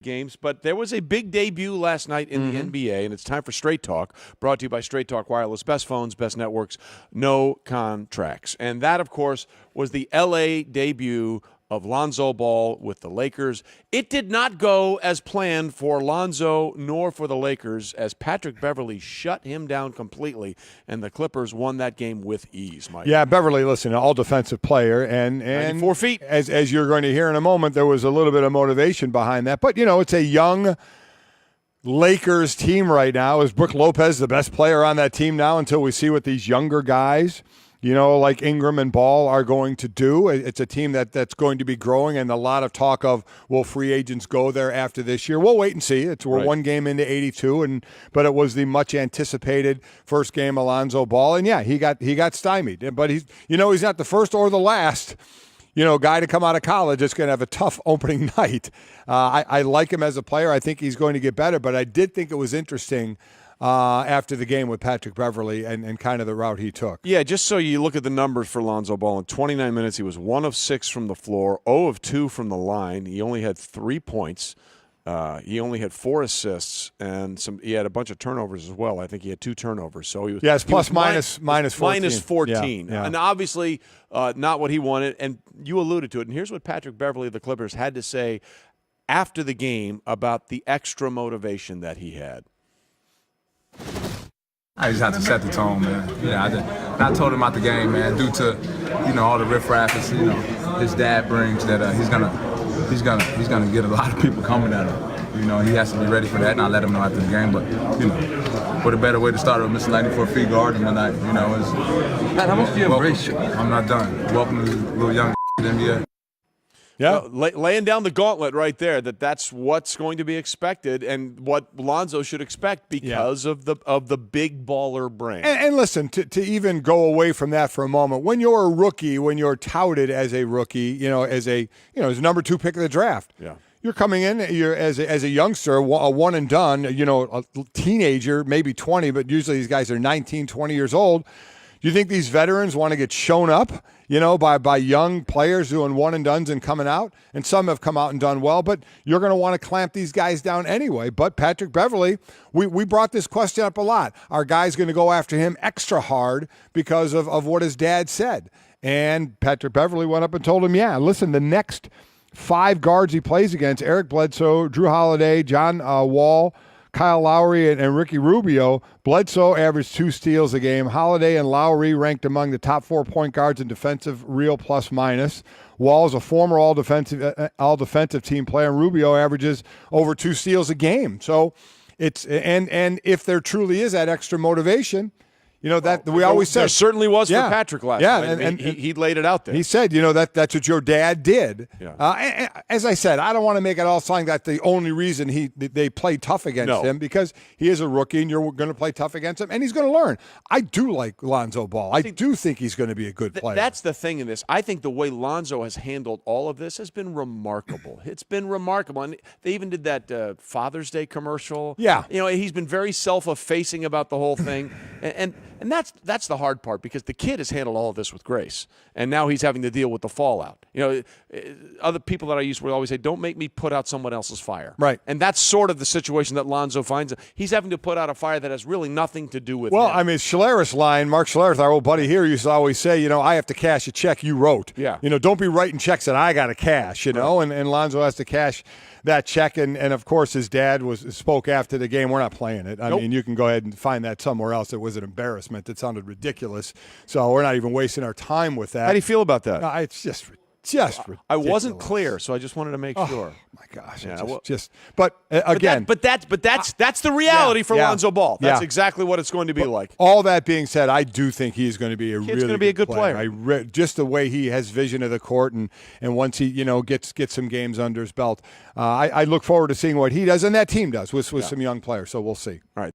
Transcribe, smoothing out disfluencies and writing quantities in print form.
games, but there was a big debut last night in the NBA, and it's time for Straight Talk, brought to you by Straight Talk Wireless. Best phones, best networks, no contracts. And that, of course, was the L.A. debut of Lonzo Ball with the Lakers. It did not go as planned for Lonzo nor for the Lakers, as Patrick Beverley shut him down completely, and the Clippers won that game with ease, Mike. Yeah, Beverley, listen, an all-defensive player. And 94 feet. As you're going to hear in a moment, there was a little bit of motivation behind that. But, it's a young Lakers team right now. Is Brook Lopez the best player on that team now until we see what these younger guys like Ingram and Ball are going to do? It's a team that's going to be growing, and a lot of talk of, will free agents go there after this year? We'll wait and see. We're one game into 82, but it was the much-anticipated first game of Lonzo Ball, and yeah, he got stymied. But he's not the first or the last guy to come out of college that's going to have a tough opening night. I like him as a player. I think he's going to get better, but I did think it was interesting after the game with Patrick Beverley and kind of the route he took. Yeah, just so you look at the numbers for Lonzo Ball. In 29 minutes, he was 1 of 6 from the floor, 0 of 2 from the line. He only had 3 points. He only had 4 assists, and he had a bunch of turnovers as well. I think he had 2 turnovers. So he was minus 14. Minus 14. Yeah. And obviously not what he wanted. And you alluded to it. And here's what Patrick Beverley of the Clippers had to say after the game about the extra motivation that he had. I just have to set the tone, man. I told him out the game, man, due to all the riffraff his dad brings, that he's gonna get a lot of people coming at him. He has to be ready for that, and I let him know after the game. But what a better way to start with Mr. 94 feet guarding tonight. Man, how much do you embrace you? I'm not done. Welcome to the little young NBA. Yeah, laying down the gauntlet right there. That's what's going to be expected, and what Lonzo should expect because of the big baller brain. And listen, to even go away from that for a moment, when you're a rookie, when you're touted as a rookie, as a number 2 pick of the draft, you're coming in, you're as a youngster, a one and done, a teenager, maybe 20, but usually these guys are 19, 20 years old. Do you think these veterans want to get shown up, by young players doing one and dones and coming out? And some have come out and done well, but you're going to want to clamp these guys down anyway. But Patrick Beverley, we brought this question up a lot. Are guys going to go after him extra hard because of what his dad said? And Patrick Beverley went up and told him, listen, the next 5 guards he plays against, Eric Bledsoe, Drew Holiday, John Wall, Kyle Lowry, and Ricky Rubio. Bledsoe averaged 2 steals a game. Holiday and Lowry ranked among the top 4 point guards in defensive real plus minus. Wall is a former all-defensive team player, and Rubio averages over 2 steals a game. So it's and if there truly is that extra motivation, that we always said. There certainly was for Patrick last night. And he laid it out there. He said, that's what your dad did. Yeah. As I said, I don't want to make it all sound like the only reason they played tough against him, because he is a rookie and you're going to play tough against him, and he's going to learn. I do like Lonzo Ball. I do think he's going to be a good player. That's the thing in this. I think the way Lonzo has handled all of this has been remarkable. It's been remarkable. And they even did that Father's Day commercial. Yeah. He's been very self-effacing about the whole thing. And that's the hard part, because the kid has handled all of this with grace, and now he's having to deal with the fallout. Other people that I used would always say, "Don't make me put out someone else's fire." Right. And that's sort of the situation that Lonzo finds. He's having to put out a fire that has really nothing to do with him. I mean, Schlereth's line, Mark Schlereth, our old buddy here, used to always say, I have to cash a check you wrote. Yeah. Don't be writing checks that I got to cash, and Lonzo has to cash that check, and of course his dad spoke after the game. We're not playing it. I mean, you can go ahead and find that somewhere else. It was an embarrassment. It sounded ridiculous. So we're not even wasting our time with that. How do you feel about that? It's just ridiculous. I wasn't clear, so I just wanted to make sure. My gosh, Yeah, but again, that's the reality for Lonzo Ball. That's exactly what it's going to be like. All that being said, I do think he's going to be a good player. Just the way he has vision of the court, and once he gets some games under his belt, I look forward to seeing what he does and that team does with some young players. So we'll see. All right.